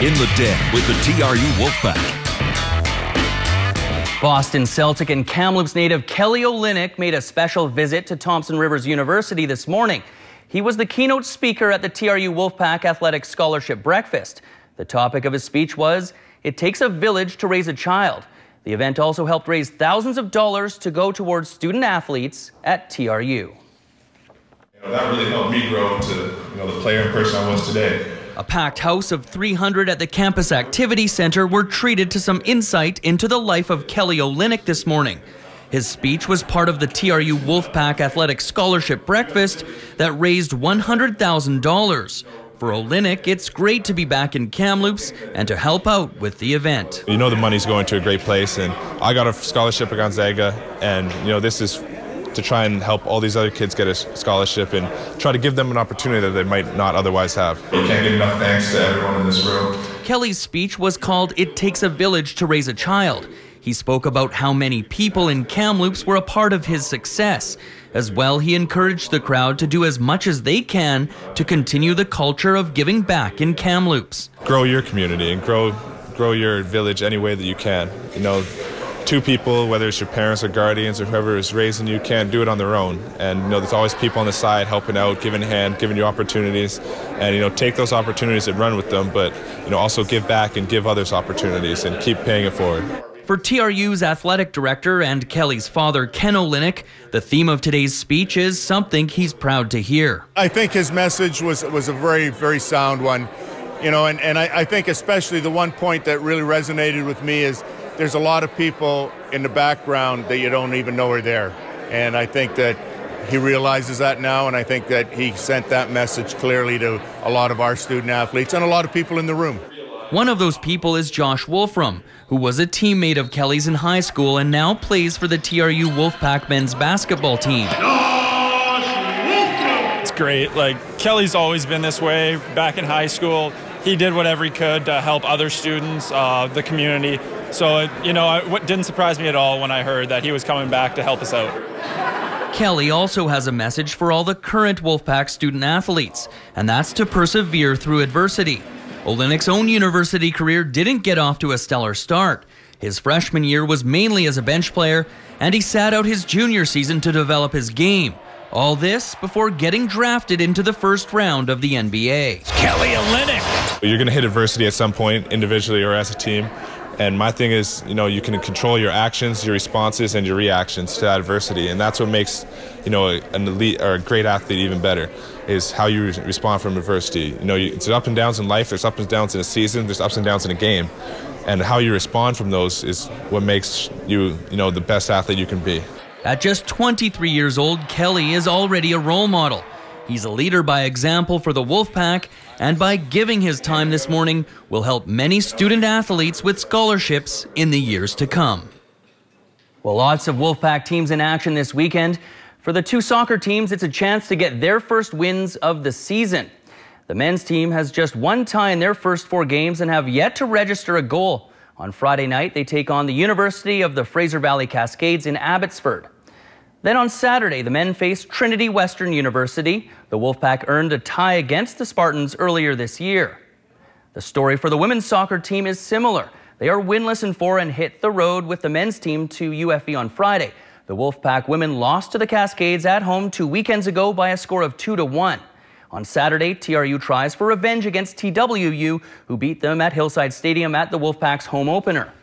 In the Den with the TRU Wolfpack. Boston Celtic and Kamloops native Kelly Olynyk made a special visit to Thompson Rivers University this morning. He was the keynote speaker at the TRU Wolfpack Athletic Scholarship Breakfast. The topic of his speech was, "It takes a village to raise a child." The event also helped raise thousands of dollars to go towards student athletes at TRU. That really helped me grow to the player and person I was today. A packed house of 300 at the Campus Activity Center were treated to some insight into the life of Kelly Olynyk this morning. His speech was part of the TRU Wolfpack Athletic Scholarship Breakfast that raised $100,000. For Olynyk, it's great to be back in Kamloops and to help out with the event. The money's going to a great place, and I got a scholarship at Gonzaga, and this is to try and help all these other kids get a scholarship and try to give them an opportunity that they might not otherwise have. You can't give enough thanks to everyone in this room. Kelly's speech was called "It Takes a Village to Raise a Child." He spoke about how many people in Kamloops were a part of his success. As well, he encouraged the crowd to do as much as they can to continue the culture of giving back in Kamloops. Grow your community and grow your village any way that you can. Two people, whether it's your parents or guardians or whoever is raising you, can't do it on their own. And there's always people on the side helping out, giving a hand, giving you opportunities. And take those opportunities and run with them, but also give back and give others opportunities and keep paying it forward. For TRU's athletic director and Kelly's father, Ken Olynyk, the theme of today's speech is something he's proud to hear. I think his message was a very, very sound one. And I think especially the one point that really resonated with me is there's a lot of people in the background that you don't even know are there. And I think that he realizes that now, and I think that he sent that message clearly to a lot of our student athletes and a lot of people in the room. One of those people is Josh Wolfram, who was a teammate of Kelly's in high school and now plays for the TRU Wolfpack men's basketball team. It's great. Kelly's always been this way. Back in high school, he did whatever he could to help other students, the community. So, it didn't surprise me at all when I heard that he was coming back to help us out. Kelly also has a message for all the current Wolfpack student athletes, and that's to persevere through adversity. Olynyk's own university career didn't get off to a stellar start. His freshman year was mainly as a bench player, and he sat out his junior season to develop his game. All this before getting drafted into the first round of the NBA. Kelly Olynyk. You're going to hit adversity at some point, individually or as a team. And my thing is, you can control your actions, your responses, and your reactions to that adversity. And that's what makes, an elite or a great athlete even better, is how you respond from adversity. It's up and downs in life. There's ups and downs in a season. There's ups and downs in a game. And how you respond from those is what makes you, the best athlete you can be. At just 23 years old, Kelly is already a role model. He's a leader by example for the Wolfpack, and by giving his time this morning, will help many student athletes with scholarships in the years to come. Well, lots of Wolfpack teams in action this weekend. For the two soccer teams, it's a chance to get their first wins of the season. The men's team has just one tie in their first 4 games and have yet to register a goal. On Friday night, they take on the University of the Fraser Valley Cascades in Abbotsford. Then on Saturday, the men face Trinity Western University. The Wolfpack earned a tie against the Spartans earlier this year. The story for the women's soccer team is similar. They are winless in 4 and hit the road with the men's team to UFE on Friday. The Wolfpack women lost to the Cascades at home 2 weekends ago by a score of 2-1. On Saturday, TRU tries for revenge against TWU, who beat them at Hillside Stadium at the Wolfpack's home opener.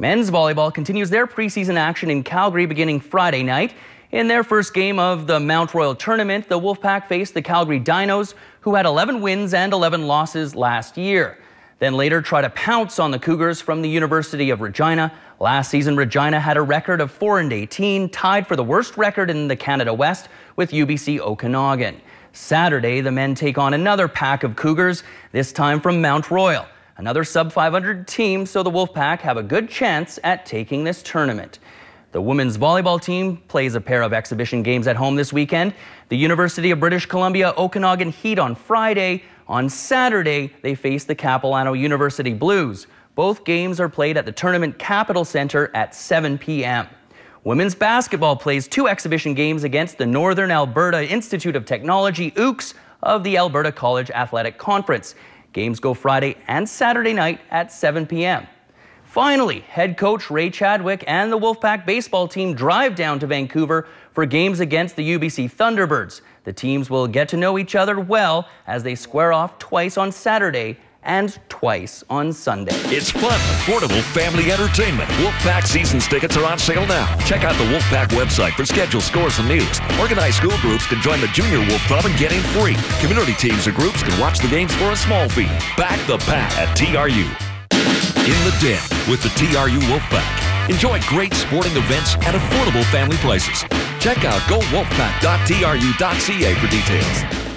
Men's volleyball continues their preseason action in Calgary beginning Friday night. In their first game of the Mount Royal tournament, the Wolfpack faced the Calgary Dinos, who had 11 wins and 11 losses last year. Then later try to pounce on the Cougars from the University of Regina. Last season, Regina had a record of 4-18, tied for the worst record in the Canada West with UBC Okanagan. Saturday, the men take on another pack of Cougars, this time from Mount Royal. Another sub-500 team, so the Wolfpack have a good chance at taking this tournament. The women's volleyball team plays a pair of exhibition games at home this weekend. The University of British Columbia Okanagan Heat on Friday. On Saturday, they face the Capilano University Blues. Both games are played at the Tournament Capital Center at 7 p.m. Women's basketball plays 2 exhibition games against the Northern Alberta Institute of Technology, UKS, of the Alberta College Athletic Conference. Games go Friday and Saturday night at 7 p.m. Finally, head coach Ray Chadwick and the Wolfpack baseball team drive down to Vancouver for games against the UBC Thunderbirds. The teams will get to know each other well as they square off twice on Saturday and twice on Sunday. It's fun, affordable family entertainment. Wolfpack season's tickets are on sale now. Check out the Wolfpack website for schedule, scores, and news. Organized school groups can join the Junior Wolf Club and get in free. Community teams or groups can watch the games for a small fee. Back the pack at TRU. In the Den with the TRU Wolfpack. Enjoy great sporting events at affordable family places. Check out gowolfpack.tru.ca for details.